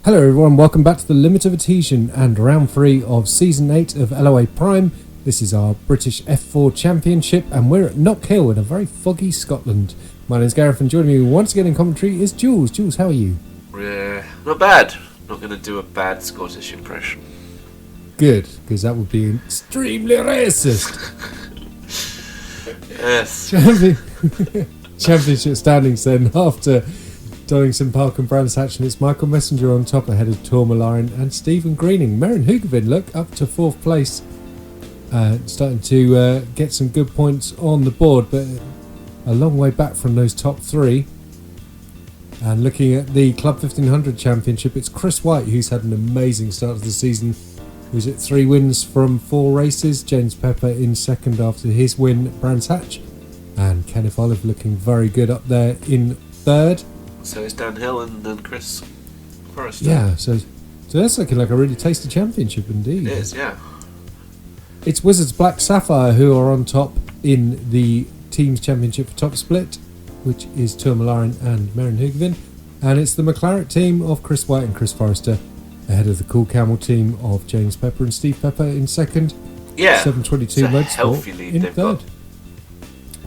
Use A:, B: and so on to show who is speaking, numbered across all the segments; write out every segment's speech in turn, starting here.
A: Hello everyone, welcome back to the Limit of Adhesion and round 3 of Season 8 of LOA Prime. This is our British F4 Championship and we're at Knockhill in a very foggy Scotland. My name's Gareth and joining me once again in commentary is Jools. Jools, how are you?
B: Not bad. Not going to do a bad Scottish impression.
A: Good, because that would be extremely racist.
B: Yes.
A: Championship standings then after Donington Park and Brands Hatch, and it's Michael Messenger on top ahead of Tor Malarin and Stephen Greening. Merrin Hugavin, look, up to 4th place, starting to get some good points on the board, but a long way back from those top 3. And looking at the Club 1500 Championship, it's Chris White who's had an amazing start to the season. Who's at 3 wins from 4 races. James Pepper in second after his win at Brands Hatch, and Kenneth Olive looking very good up there in third.
B: So it's downhill and then Chris Forrester.
A: Yeah, so that's looking like a really tasty championship indeed.
B: It is, yeah.
A: It's Wizards Black Sapphire who are on top in the Teams Championship for top split, which is Tor Malarin and Merrin Hugavin. And it's the McLaren team of Chris White and Chris Forrester ahead of the Cool Camel team of James Pepper and Steve Pepper in second.
B: Yeah.
A: 722 Motorsport in third.
B: Got.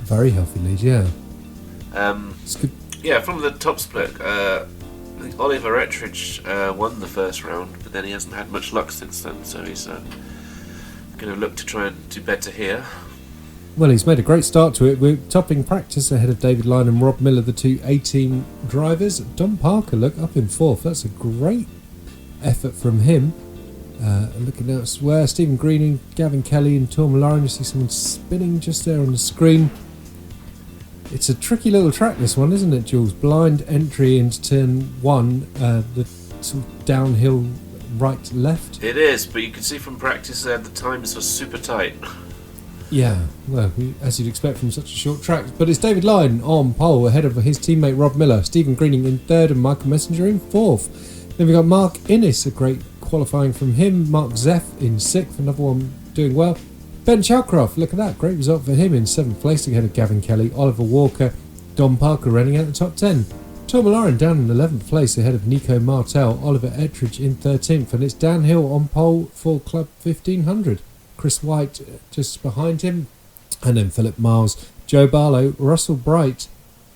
A: Very healthy lead, yeah.
B: It's good. Yeah, from the top split, I think Oliver Ettridge won the first round, but then he hasn't had much luck since then, so he's going to look to try and do better here.
A: Well, he's made a great start to it. We're topping practice ahead of David Lyne and Rob Miller, the two A-team drivers. Dom Parker, look, up in 4th. That's a great effort from him. Looking elsewhere, Stephen Greening, Gavin Kelly and Tor Malarin. You see someone spinning just there on the screen. It's a tricky little track, this one, isn't it, Jules? Blind entry into turn 1, the sort of downhill right-left.
B: It is, but you can see from practice there the times were super tight.
A: Yeah, well, as you'd expect from such a short track. But it's David Lyne on pole ahead of his teammate Rob Miller. Stephen Greening in 3rd and Michael Messenger in 4th. Then we've got Mark Innes, a great qualifying from him. Mark Zeff in 6th, another one doing well. Ben Chalcroft, look at that, great result for him in 7th place ahead of Gavin Kelly. Oliver Walker, Don Parker running out the top 10. Tor Malarin down in 11th place ahead of Nico Martel. Oliver Ettridge in 13th, and it's downhill on pole for Club 1500. Chris White just behind him, and then Philip Miles, Joe Barlow, Russell Bright,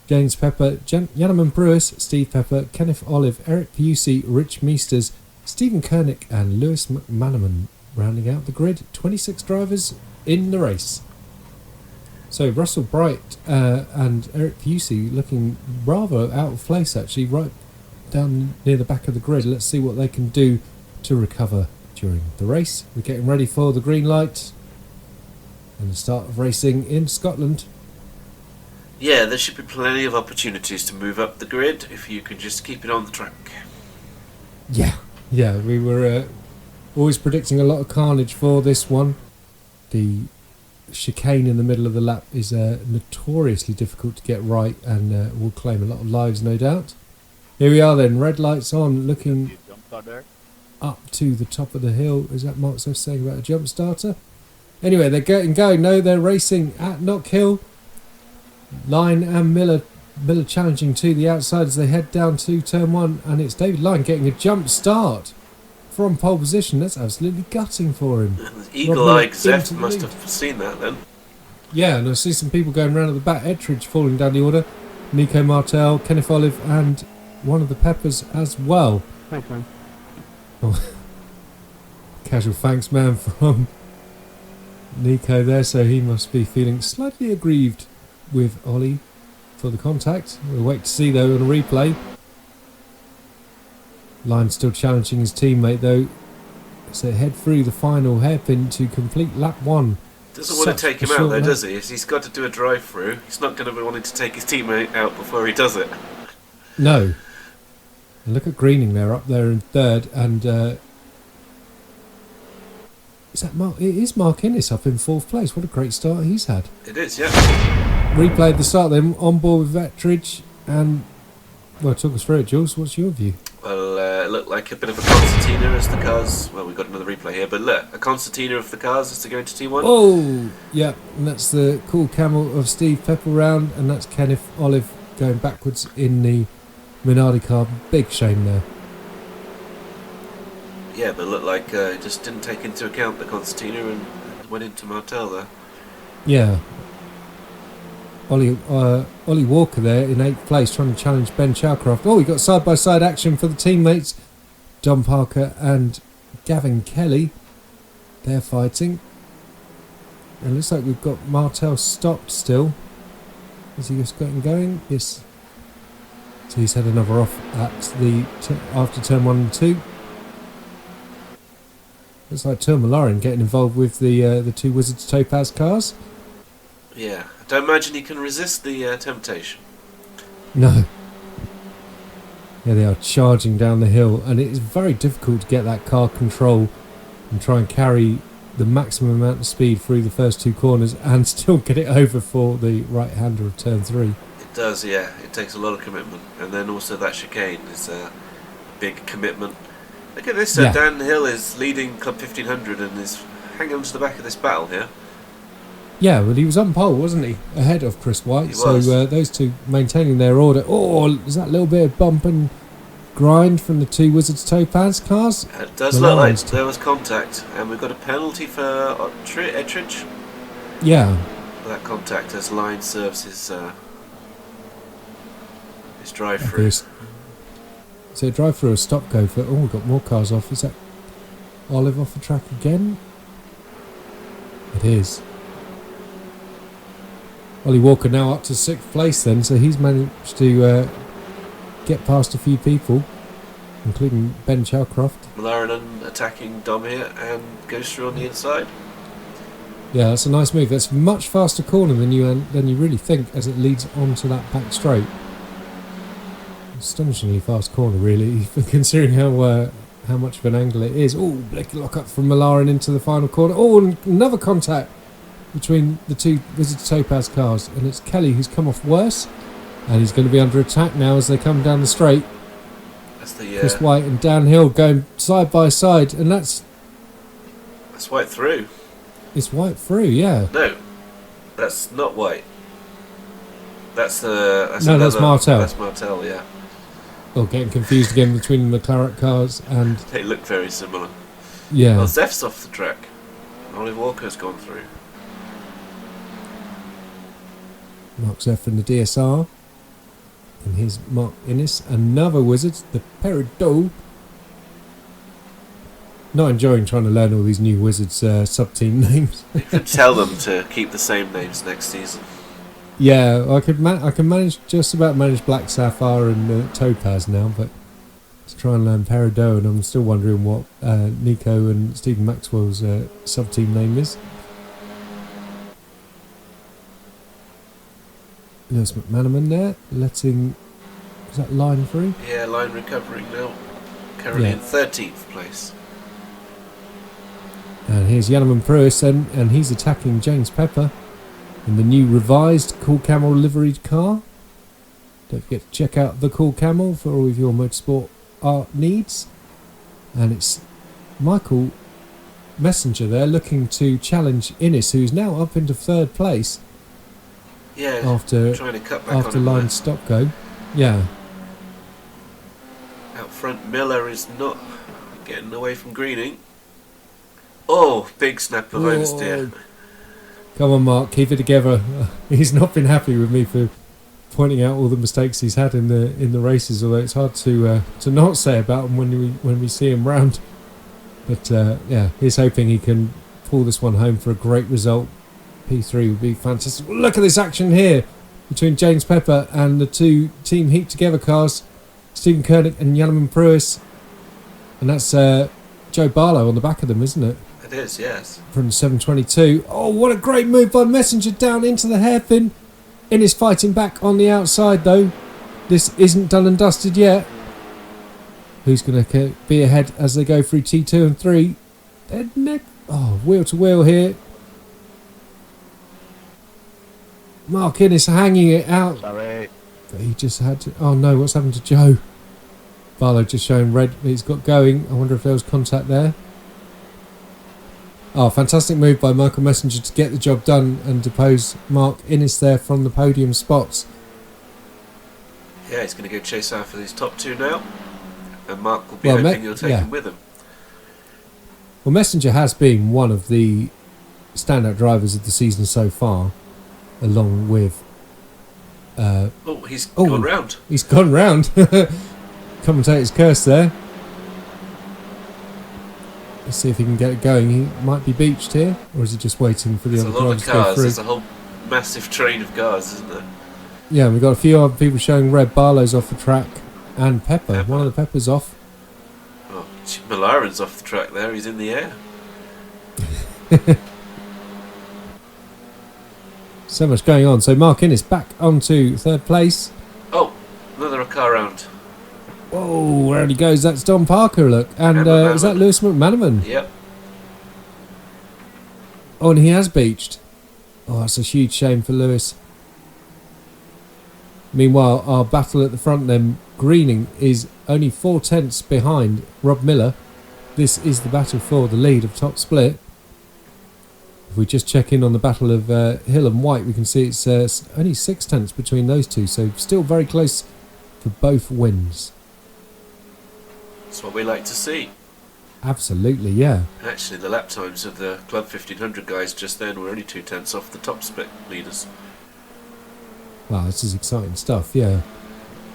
A: James Pepper, Janneman Brewis, Steve Pepper, Kenneth Olive, Eric Pusey, Rich Meesters, Stephen Kernick and Lewis McManaman rounding out the grid. 26 drivers in the race. So Russell Bright and Eric Pusey looking rather out of place actually, right down near the back of the grid. Let's see what they can do to recover during the race. We're getting ready for the green light and the start of racing in Scotland.
B: Yeah, there should be plenty of opportunities to move up the grid if you can just keep it on the track.
A: Yeah, we were always predicting a lot of carnage for this one. The chicane in the middle of the lap is notoriously difficult to get right and will claim a lot of lives, no doubt. Here we are then, red lights on, looking up to the top of the hill. Is that Mark Zeff saying about a jump starter? Anyway, they're getting going. No, they're racing at Knockhill. Lyne and Miller challenging to the outside as they head down to turn 1, and it's David Lyne getting a jump start from pole position. That's absolutely gutting for him.
B: Eagle-eyed Zeff must have seen that then.
A: Yeah, and I see some people going around at the back. Ettridge falling down the order. Nico Martel, Kenneth Olive and one of the Peppers as well.
C: Thanks, man.
A: Oh. Casual thanks, man, from Nico there, so he must be feeling slightly aggrieved with Ollie for the contact. We'll wait to see though on a replay. Lyne still challenging his teammate though, so head through the final hairpin to complete lap 1.
B: Doesn't want to take him out though, does he? He's got to do a drive through. He's not going to be wanting to take his teammate out before he does it.
A: No. And look at Greening there, up there in 3rd, and is that Mark? It is Mark Innes up in 4th place. What a great start he's had.
B: It is, yeah.
A: Replayed the start then, on board with Ettridge, and well, talk us through it, Jules. What's your view?
B: Well, it looked like a bit of a concertina as the cars. Well, we've got another replay here, but look, a concertina of the cars as they go into T1.
A: Oh, yeah, and that's the Cool Camel of Steve Pepper round, and that's Kenneth Olive going backwards in the Minardi car. Big shame there.
B: Yeah, but it looked like it just didn't take into account the concertina and went into Martel there.
A: Yeah. Ollie Walker there in 8th place trying to challenge Ben Chalcroft. Oh, we got side-by-side action for the teammates. Don Parker and Gavin Kelly. They're fighting. And it looks like we've got Martel stopped still. Is he just getting going? Yes. So he's had another off at after turn 1 and 2. Looks like Tourmalin getting involved with the two Wizards Topaz cars.
B: Yeah, I don't imagine he can resist the temptation.
A: No. Yeah, they are charging down the hill, and it is very difficult to get that car control and try and carry the maximum amount of speed through the first 2 corners and still get it over for the right-hander of turn 3.
B: It does, yeah. It takes a lot of commitment, and then also that chicane is a big commitment. Look at this, Dan Hill is leading Club 1500 and is hanging on to the back of this battle here.
A: Yeah, but he was on pole, wasn't he? Ahead of Chris White.
B: He
A: so
B: was.
A: Those two maintaining their order. Oh, is that little bit of bump and grind from the two Wizards Topaz cars?
B: It does look like there was contact, and we've got a penalty for Ettridge.
A: Yeah.
B: For that contact as Line serves his drive-through.
A: So a drive-through, a stop-go for... Oh, we've got more cars off. Is that Olive off the track again? It is. Ollie Walker now up to 6th place then, so he's managed to get past a few people, including Ben Chalcroft.
B: Malaranen attacking Dom here and goes through on the inside.
A: Yeah, that's a nice move. That's a much faster corner than you really think as it leads onto that back straight. Astonishingly fast corner, really, considering how much of an angle it is. Oh, Blake lock up from Malaren into the final corner. Oh, and another contact between the two Wizards Topaz cars, and it's Kelly who's come off worse, and he's going to be under attack now as they come down the straight.
B: That's the
A: Chris White and Dan Hill going side by side, and that's
B: White through.
A: It's White through, yeah.
B: No, that's not White. That's
A: that's Martel.
B: That's Martel, yeah.
A: Oh, getting confused again between the Claret cars, and
B: they look very similar.
A: Yeah.
B: Well, Zeph's off the track. Olive Walker's gone through.
A: Mark Zeph in the DSR. And here's Mark Innes, another Wizard, the Peridot. Not enjoying trying to learn all these new Wizards sub-team names.
B: You could tell them to keep the same names next season.
A: Yeah, I can manage just about manage Black Sapphire and Topaz now, but to try and learn Peridot, and I'm still wondering what Nico and Stephen Maxwell's sub-team name is. There's McManaman there, letting... Is that Line through?
B: Yeah, Line recovering now. Currently in 13th place.
A: And here's Yanneman Pruis, and he's attacking James Pepper in the new revised Cool Camel liveried car. Don't forget to check out the Cool Camel for all of your motorsport art needs. And it's Michael Messenger there looking to challenge Innes, who's now up into 3rd place.
B: Yeah,
A: after
B: trying to cut back
A: after
B: on
A: line stop go. Yeah.
B: Out front, Miller is not getting away from Greening. Oh, big snap of oversteer.
A: Come on, Mark, keep it together. He's not been happy with me for pointing out all the mistakes he's had in the races, although it's hard to not say about him when we see him round. But yeah, he's hoping he can pull this one home for a great result. P3 would be fantastic. Look at this action here between James Pepper and the two Team Heat Together cars, Stephen Koenig and Yanneman Pruis. And that's Joe Barlow on the back of them, isn't it?
B: It is, yes.
A: From 722. Oh, what a great move by Messenger down into the hairpin. Innes fighting back on the outside, though. This isn't done and dusted yet. Who's going to be ahead as they go through T2 and 3? Oh, wheel to wheel here. Mark Innes hanging it out.
C: Sorry.
A: But he just had to... Oh no, what's happened to Joe? Barlow just showing red. He's got going. I wonder if there was contact there. Oh, fantastic move by Michael Messenger to get the job done and depose Mark Innes there from the podium spots.
B: Yeah, he's going to go chase after these top two now. And Mark will be hoping he'll take him with him.
A: Well, Messenger has been one of the standout drivers of the season so far, along with...
B: he's gone round.
A: He's gone round. Commentator's curse there. Let's see if he can get it going. He might be beached here, or is he just waiting for the other drivers to go through?
B: There's a whole massive train of cars, isn't there?
A: Yeah, we've got a few other people showing red. Barlow's off the track, and Pepper. One of the Peppers off.
B: Oh, Malaren's off the track there. He's in the air.
A: So much going on. So Mark Innes back onto third place.
B: Oh, another car round.
A: Whoa, where he goes. That's Don Parker, look. And is that Lewis McManaman?
B: Yep.
A: Oh, and he has beached. Oh, that's a huge shame for Lewis. Meanwhile, our battle at the front then, Greening is only 4/10 behind Rob Miller. This is the battle for the lead of top split. If we just check in on the battle of Hill and White, we can see it's only 6/10 between those two, so still very close for both wins.
B: That's what we like to see.
A: Absolutely, yeah.
B: Actually, the lap times of the Club 1500 guys just then were only 2/10 off the top split leaders.
A: Wow, this is exciting stuff, yeah.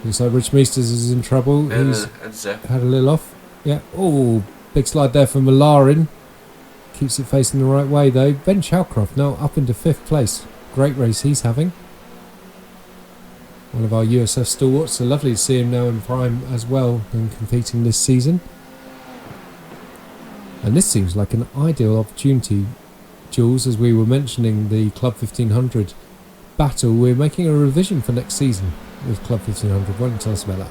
A: Looks like Rich Meesters is in trouble. He's
B: And Zep.
A: had a little off. Yeah. Oh, big slide there from Malarin. Keeps it facing the right way, though. Ben Chalcroft now up into 5th place. Great race he's having. One of our USF stalwarts. So lovely to see him now in prime as well and competing this season. And this seems like an ideal opportunity, Jools, as we were mentioning the Club 1500 battle. We're making a revision for next season with Club 1500. Why don't you tell us about that?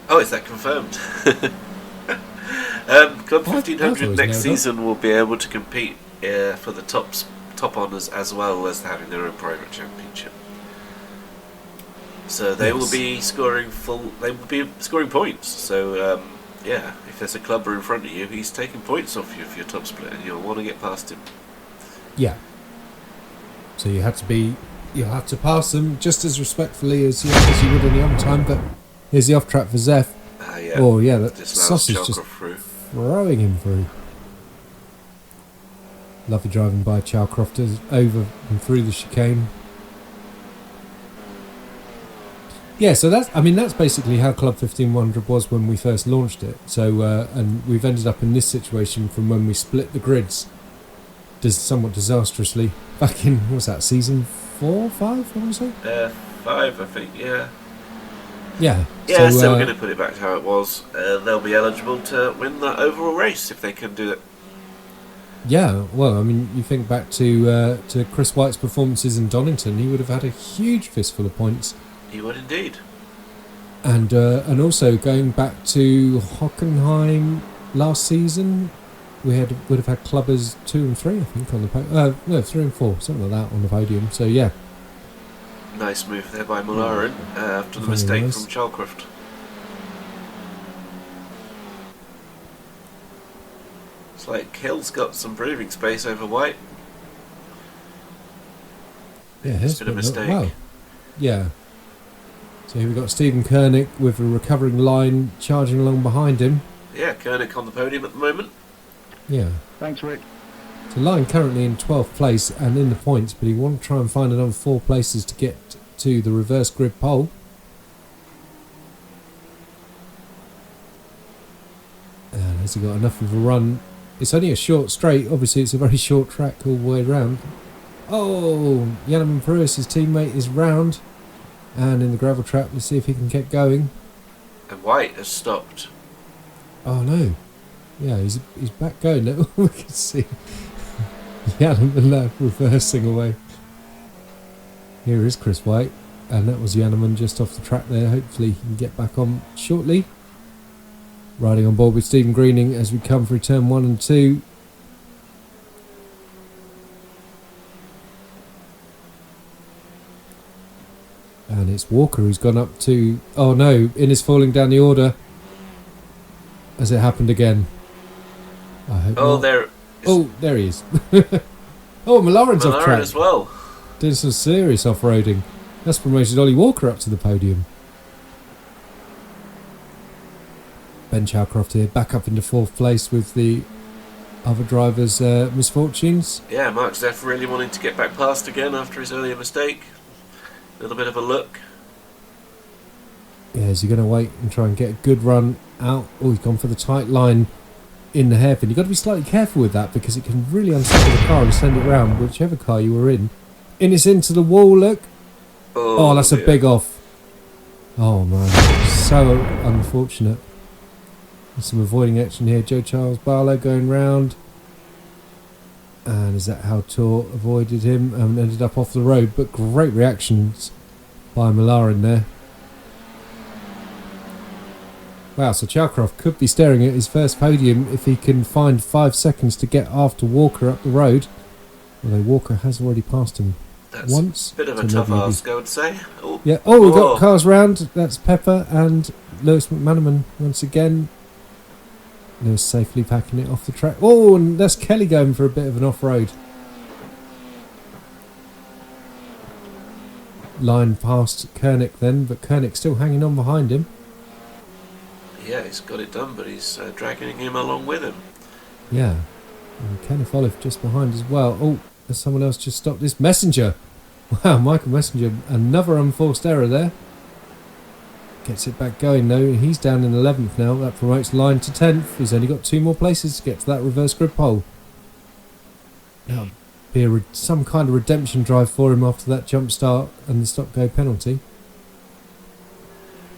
B: Oh, is that confirmed? Club 1500 next season will be able to compete for the top honours as well as having their own private championship. So they will be scoring points. So if there's a clubber in front of you, he's taking points off you if you're top split, and you'll want to get past him. Yeah.
A: So you'll have to pass them just as respectfully as you would any other time. But here's the off track for Zeph.
B: Yeah.
A: Oh yeah, that
B: just
A: sausage just throwing him through. Lovely driving by Chalcroft over and through the chicane. Yeah, so that's basically how Club 1500 was when we first launched it. So and we've ended up in this situation from when we split the grids, somewhat disastrously back in season 4, 5? What was it?
B: 5, I think. Yeah.
A: Yeah.
B: Yeah. So we're going to put it back to how it was. They'll be eligible to win that overall race if they can do it.
A: Yeah, well, I mean, you think back to Chris White's performances in Donington, he would have had a huge fistful of points.
B: He would indeed.
A: And also going back to Hockenheim last season, we would have had clubbers 2 and 3, I think, on the podium. No, 3 and 4, something like that on the podium. So yeah.
B: Nice move there by Malarin after the mistake from Chalcroft. It's like Hill's got some breathing space over White.
A: Yeah,
B: it's been a mistake.
A: Well, yeah. So here we've got Stephen Koenig with a recovering line charging along behind him.
B: Yeah, Koenig on the podium at the moment.
A: Yeah.
C: Thanks, Rick.
A: So Line currently in 12th place and in the points, but he wants to try and find another 4 places to get to the reverse grid pole. And has he got enough of a run? It's only a short straight. Obviously, it's a very short track all the way around. Oh, Yanniman Pruis, his teammate, is round. And in the gravel trap, let's see if he can get going.
B: And White has stopped.
A: Oh no. Yeah, he's back going now. We can see Yanniman reversing away. Here is Chris White. And that was Yanniman just off the track there. Hopefully he can get back on shortly. Riding on board with Stephen Greening as we come through turn 1 and 2. And it's Walker who's gone up to... Oh no, Innes falling down the order. Has it happened again? I hope not. There he is. Oh, Malaren's off track
B: as well.
A: Doing some serious off-roading. That's promoted Ollie Walker up to the podium. Ben Chalcroft here, back up into 4th place with the other drivers' misfortunes.
B: Yeah, Mark Zeff really wanting to get back past again after his earlier mistake. A little bit of a look.
A: Yeah, is he going to wait and try and get a good run out? Oh, he's gone for the tight line in the hairpin. You've got to be slightly careful with that because it can really unsettle the car and send it round, whichever car you were in. And it's into the wall, look. Oh, that's a big off. Oh, man. So unfortunate. There's some avoiding action here. Joe Charles Barlow going round. And is that how Tor avoided him and ended up off the road? But great reactions by Millar there. Wow, so Chalcroft could be staring at his first podium if he can find 5 seconds to get after Walker up the road. Although Walker has already passed him once.
B: A bit of a tough ask, I would say. Oh.
A: Yeah. Oh, we've got cars round. That's Pepper and Lewis McManaman once again. Lewis safely packing it off the track. Oh, and that's Kelly going for a bit of an off-road. Line past Koenig then, but Koenig still hanging on behind him.
B: Yeah, he's got it done, but he's dragging him along with him.
A: Yeah. And Kenneth Olive just behind as well. Oh, there's someone else just stopped this. Messenger. Wow, Michael Messenger. Another unforced error there. Gets it back going though. He's down in 11th now. That promotes Line to 10th. He's only got 2 more places to get to that reverse grid pole. Now, be some kind of redemption drive for him after that jump start and the stop-go penalty.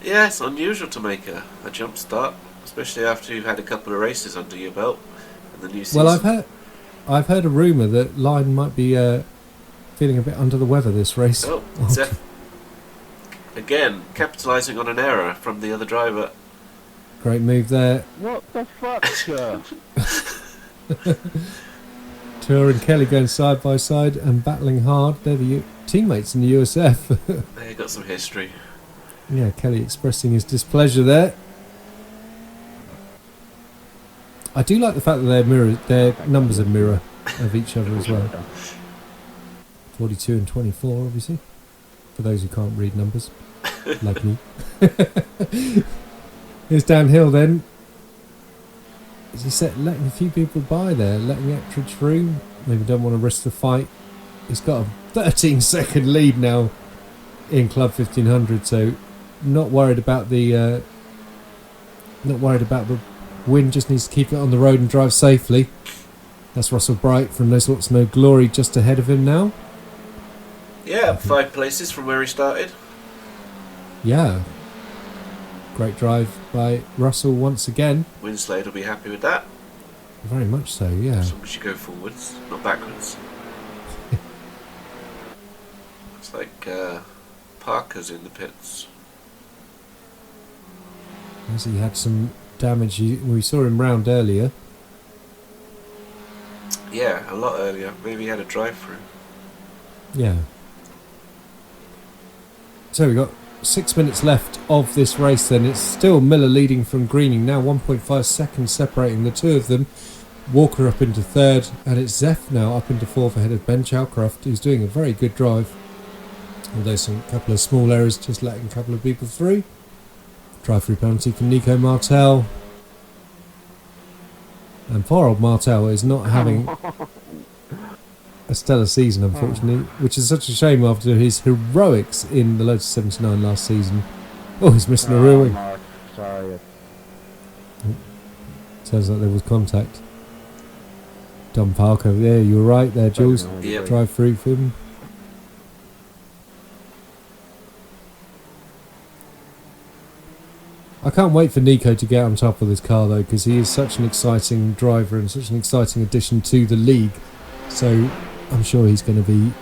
B: Yeah, it's unusual to make a jump start, especially after you've had a couple of races under your belt in the new season.
A: Well, I've heard a rumour that Line might be feeling a bit under the weather this race.
B: Oh, again, capitalising on an error from the other driver.
A: Great move there.
C: What the fuck, sir?
A: Tour and Kelly going side by side and battling hard. They're the teammates in the USF.
B: They got some history.
A: Yeah, Kelly expressing his displeasure there. I do like the fact that their numbers are mirror of each other as well. 42 and 24, obviously. For those who can't read numbers, like me. Here's downhill then. Is he letting a few people by there, letting Ettridge through? Maybe don't want to risk the fight. He's got a 13-second lead now in Club 1500, so not worried about the win. Just needs to keep it on the road and drive safely. That's Russell Bright from No Sorts No Glory just ahead of him now.
B: Yeah, 5 places from where he started.
A: Yeah. Great drive by Russell once again.
B: Winslade will be happy with that.
A: Very much so, yeah.
B: As long as you go forwards, not backwards. It's like Parker's in the pits.
A: As he had some damage, we saw him round earlier.
B: Yeah, a lot earlier. Maybe he had a drive-through.
A: Yeah. So we've got 6 minutes left of this race then. It's still Miller leading from Greening, now 1.5 seconds separating the two of them. Walker up into 3rd, and it's Zeff now up into 4th ahead of Ben Chalcroft, who's doing a very good drive. Although some couple of small errors, just letting a couple of people through. Drive-through penalty for Nico Martel. And poor old Martel is not having a stellar season, unfortunately, which is such a shame after his heroics in the Lotus 79 last season. Oh, he's missing a rear wing.
C: Sorry.
A: Sounds like there was contact. Don Parker, yeah, you were right there, Jools.
B: Yep.
A: Drive through for him. I can't wait for Nico to get on top of this car though, because he is such an exciting driver and such an exciting addition to the league. So I'm sure he's going to be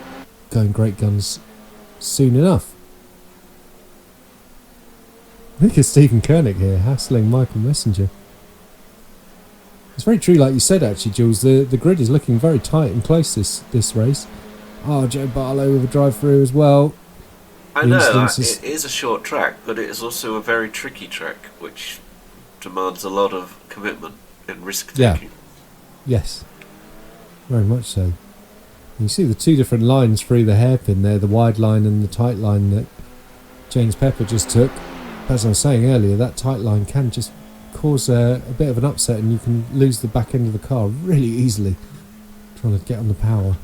A: going great guns soon enough. Look at Stephen Koenig here, hassling Michael Messenger. It's very true, like you said, actually, Jules. The grid is looking very tight and close this race. Oh, Joe Barlow with a drive-through as well.
B: I know, it is a short track, but it is also a very tricky track, which demands a lot of commitment and risk-taking.
A: Yeah. Yes. Very much so. You see the two different lines through the hairpin there, the wide line and the tight line that James Pepper just took. As I was saying earlier, that tight line can just cause a bit of an upset, and you can lose the back end of the car really easily trying to get on the power.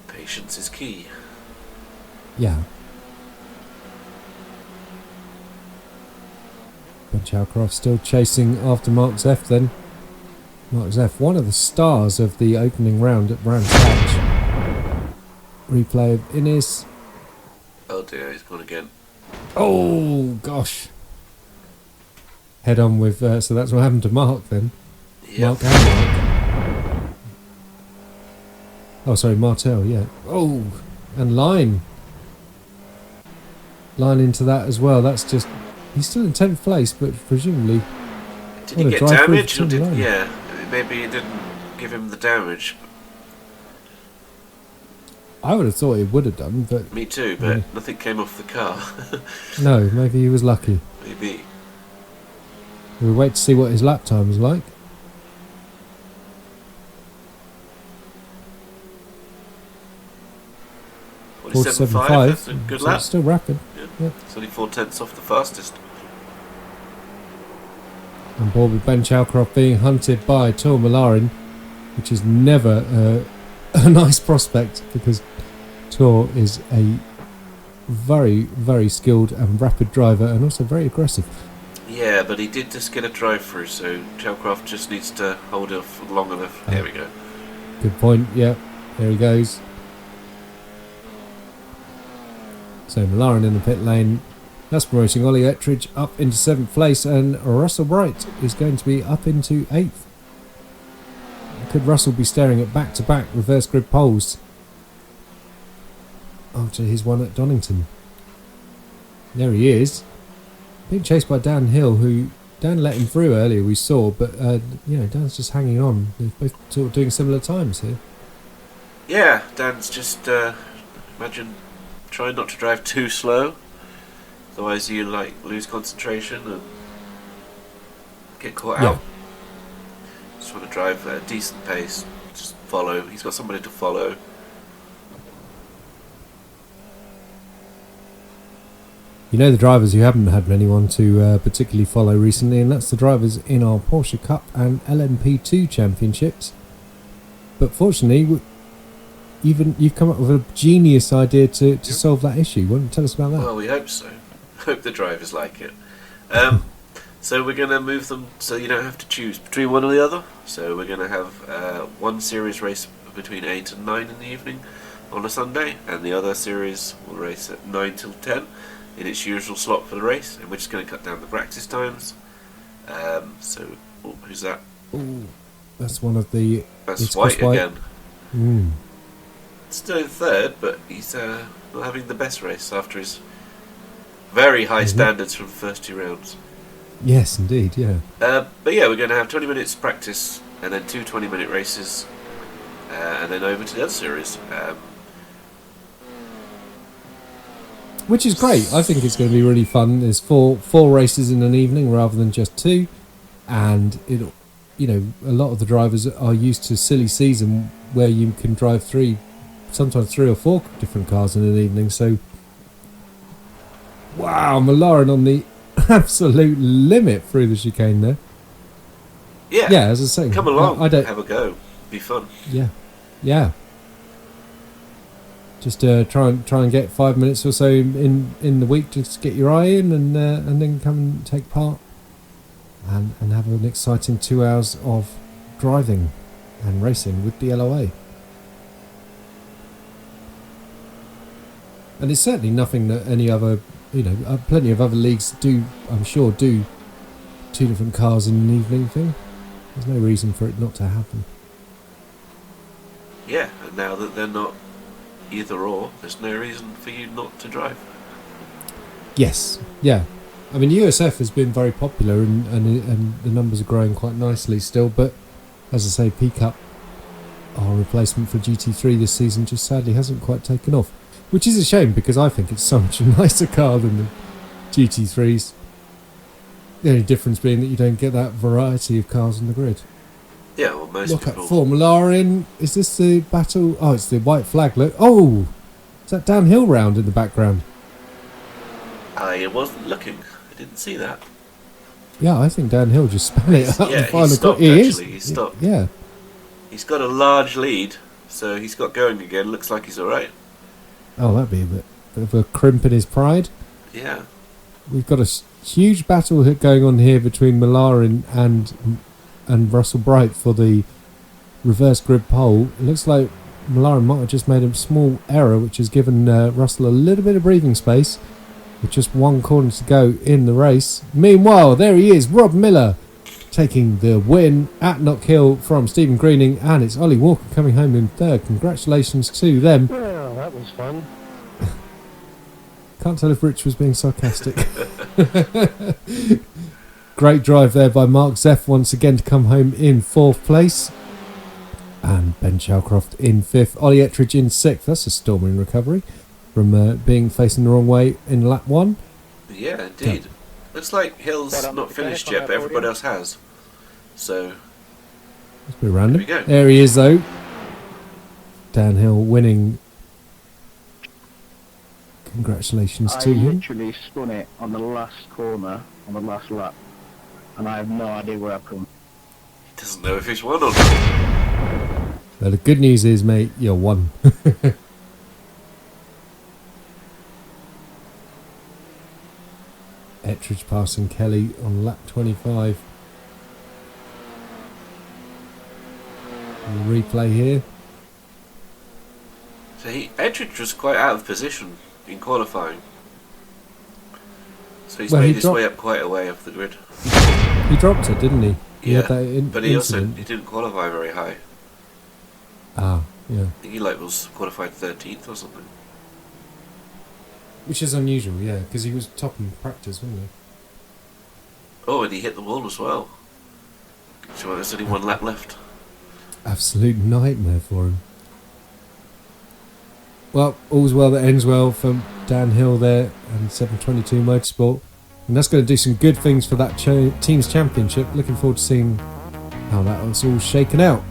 B: Patience is key.
A: Yeah. Ben Chalcroft still chasing after Mark Zeff then. Mark Zeff, one of the stars of the opening round at Brands Hatch. Replay of Innes.
B: Oh dear, he's gone again.
A: Oh gosh. Head on with, so that's what happened to Mark then.
B: Yep.
A: Mark and Mark. Oh, sorry, Martel, yeah. Oh, and Line. Line into that as well. That's just... He's still in 10th place, but presumably...
B: Did he get damaged? Or yeah, maybe it didn't give him the damage.
A: I would have thought it would have done, but...
B: Me too, but nothing came off the car.
A: No, maybe he was lucky.
B: Maybe.
A: We'll wait to see what his lap time was like.
B: Well, 47.5. That's a good lap.
A: It's still rapid.
B: Yeah. It's only 4/10 off the fastest.
A: On board with Ben Chalcroft being hunted by Tor Malarin, which is never a nice prospect, because Tor is a very, very skilled and rapid driver, and also very aggressive.
B: Yeah, but he did just get a drive-through, so Chalcroft just needs to hold off long enough. There we go.
A: Good point, yeah. There he goes. So Malarin in the pit lane. That's promoting Ollie Ettridge up into 7th place, and Russell Bright is going to be up into 8th. Could Russell be staring at back-to-back reverse grid poles after his one at Donington? There he is. Being chased by Dan Hill, who Dan let him through earlier, we saw, but Dan's just hanging on. They're both sort of doing similar times here.
B: Yeah, Dan's just imagine trying not to drive too slow, otherwise you lose concentration and get caught out. Just want to drive at a decent pace, just follow. He's got somebody to follow.
A: You know the drivers who haven't had anyone to particularly follow recently, and that's the drivers in our Porsche Cup and LMP2 championships. But fortunately, you've come up with a genius idea to solve that issue. Why don't you tell us about that?
B: Well, we hope so. Hope the drivers like it. So we're going to move them so you don't have to choose between one or the other. So we're going to have one series race between 8 and 9 in the evening on a Sunday, and the other series will race at 9 till 10 in its usual slot for the race, and we're just going to cut down the practice times. Who's that?
A: Ooh, that's one of the...
B: That's White again.
A: Mm.
B: Still in third, but he's not having the best race after his very high standards from the first 2 rounds.
A: Yes, indeed, yeah.
B: But yeah, we're going to have 20 minutes practice, and then 2 20-minute races, and then over to the other series.
A: Which is great. I think it's going to be really fun. There's four races in an evening rather than just 2, and a lot of the drivers are used to silly season where you can drive sometimes 3 or 4 different cars in an evening. So, wow, Malarin on the absolute limit through the chicane there.
B: Yeah,
A: as I say,
B: come along, have a go, be fun. Yeah. Just try and get 5 minutes or so in the week to get your eye in, and then come and take part and have an exciting 2 hours of driving and racing with the LOA. And it's certainly nothing that any other, plenty of other leagues do 2 different cars in an evening thing. There's no reason for it not to happen. Yeah, and now that they're not either or, there's no reason for you not to drive.
A: Yes, yeah. I mean, USF has been very popular, and the numbers are growing quite nicely still, but as I say, P-Cup, our replacement for GT3 this season, just sadly hasn't quite taken off. Which is a shame, because I think it's so much a nicer car than the GT3s. The only difference being that you don't get that variety of cars on the grid.
B: Yeah, well, most
A: look
B: people...
A: at Formula in. Is this the battle? Oh, it's the white flag. Look. Oh! Is that downhill round in the background?
B: I wasn't looking. I didn't see that.
A: Yeah, I think Dan Hill just spun it up.
B: Yeah,
A: the final
B: he stopped,
A: He is.
B: actually. He stopped.
A: Yeah.
B: He's got a large lead, so he's got going again. Looks like he's alright.
A: Oh, that'd be a bit of a crimp in his pride.
B: Yeah.
A: We've got a huge battle going on here between Malarin and Russell Bright for the reverse grid pole. It looks like Malarin might have just made a small error, which has given Russell a little bit of breathing space with just one corner to go in the race. Meanwhile, there he is, Rob Miller, taking the win at Knockhill from Stephen Greening, and it's Ollie Walker coming home in third. Congratulations to them.
C: Well, that was fun.
A: Can't tell if Rich was being sarcastic. Great drive there by Mark Zeff once again to come home in fourth place. And Ben Chalcroft in fifth. Ollie Ettridge in sixth. That's a storming recovery from being facing the wrong way in lap one.
B: Yeah, indeed. Looks like Hill's not finished yet, but everybody else has. So,
A: That's a bit random.
B: There we go.
A: There he is though. Dan Hill winning. Congratulations to
C: I
A: him.
C: literally spun it on the last corner, on the last lap, and I have no idea where I've come.
B: he doesn't know if he's won or not.
A: Well, the good news is, mate, you're one. Ettridge passing Kelly on lap 25. And the replay here.
B: So Ettridge was quite out of position in qualifying. So he's
A: Well, he
B: made his
A: dropped-
B: way up quite a way off the grid.
A: He dropped it, didn't he? He
B: Yeah,
A: had that
B: but he
A: incident.
B: didn't qualify very high.
A: Ah, yeah.
B: I think he was qualified 13th or something.
A: Which is unusual, yeah, because he was top in practice, wasn't he?
B: Oh, and he hit the wall as well. So there's only one lap left.
A: Absolute nightmare for him. Well, all's well that ends well for Dan Hill there and 722 Motorsport. And that's going to do some good things for that team's championship. Looking forward to seeing how that was all shaken out.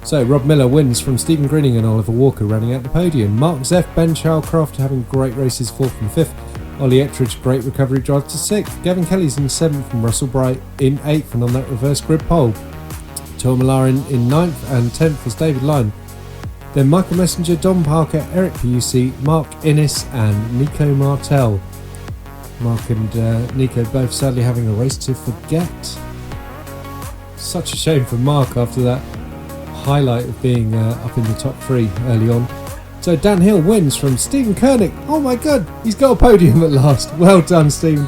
A: So, Rob Miller wins from Stephen Greening and Oliver Walker running out the podium. Mark Zeff, Ben Chalcroft having great races 4th and 5th. Ollie Ettridge, great recovery drive to 6th. Gavin Kelly's in 7th and Russell Bright in 8th and on that reverse grid pole. Tom Malarin in 9th and 10th was David Lyne. Then Michael Messenger, Don Parker, Eric Pusey, Mark Innes and Nico Martel. Mark and Nico both sadly having a race to forget. Such a shame for Mark after that highlight of being up in the top 3 early on. So Dan Hill wins from Stephen Koenig. Oh my god, he's got a podium at last. Well done, Stephen.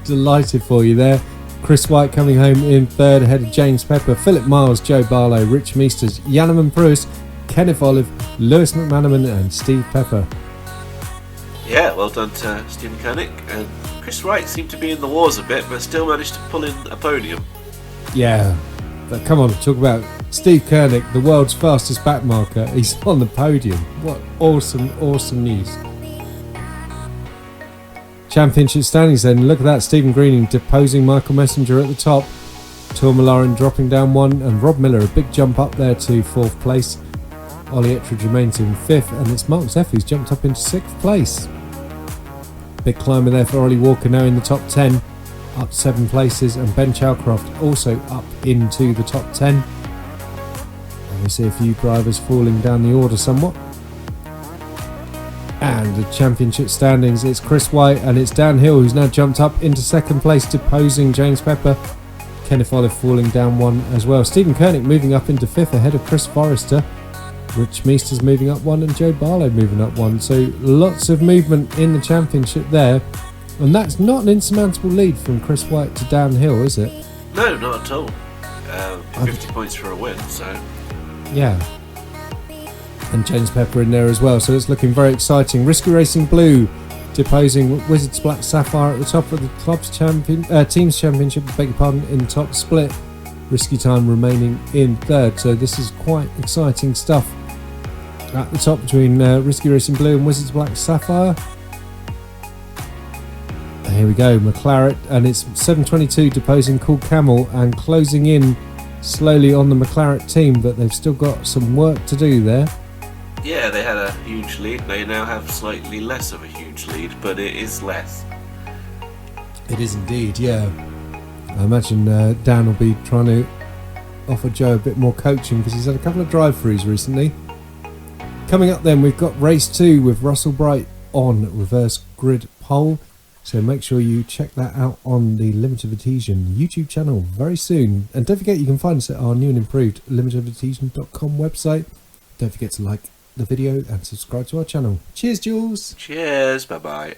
A: Delighted for you there. Chris White coming home in 3rd ahead of James Pepper, Philip Miles, Joe Barlow, Rich Meesters, Yanniman Pruis, Kenneth Olive, Lewis McManaman and Steve Pepper.
B: Yeah, well done to Stephen Koenig. And Chris Wright seemed to be in the wars a bit, but still managed to pull in a podium.
A: Yeah, but come on, talk about Steve Koenig, the world's fastest backmarker. He's on the podium. What awesome news. Championship standings then. Look at that, Stephen Greening deposing Michael Messenger at the top. Tor Malarin dropping down 1 and Rob Miller a big jump up there to 4th place. Ollie Ettridge remains in 5th and it's Mark Zeff who's jumped up into 6th place. Big climber there for Ollie Walker now in the top 10, up 7 places, and Ben Chalcroft also up into the top 10. And we see a few drivers falling down the order somewhat. And the championship standings, it's Chris White and it's Dan Hill who's now jumped up into 2nd place, deposing James Pepper. Kenneth Olive falling down 1 as well. Stephen Koenig moving up into 5th ahead of Chris Forrester. Rich Meesters moving up 1 and Joe Barlow moving up 1. So lots of movement in the championship there. And that's not an insurmountable lead from Chris White to Dan Hill, is it?
B: No, not at all. 50 points for a win, so...
A: Yeah. And James Pepper in there as well, so it's looking very exciting. Risky Racing Blue deposing Wizards Black Sapphire at the top of the team's championship, beg your pardon, in top split. Risky Time remaining in 3rd, so this is quite exciting stuff. At the top between Risky Racing Blue and Wizards Black Sapphire. And here we go, McLaren, and it's 722 deposing Cool Camel and closing in slowly on the McLaren team, but they've still got some work to do there.
B: Yeah, they had a huge lead. They now have slightly less of a huge lead, but it is less.
A: It is indeed, yeah. I imagine Dan will be trying to offer Joe a bit more coaching because he's had a couple of drive-throughs recently. Coming up then, we've got race 2 with Russell Bright on reverse grid pole. So make sure you check that out on the Limited Adhesion YouTube channel very soon. And don't forget you can find us at our new and improved limitedadhesion.com website. Don't forget to like the video and subscribe to our channel. Cheers, Jools.
B: Cheers. Bye-bye.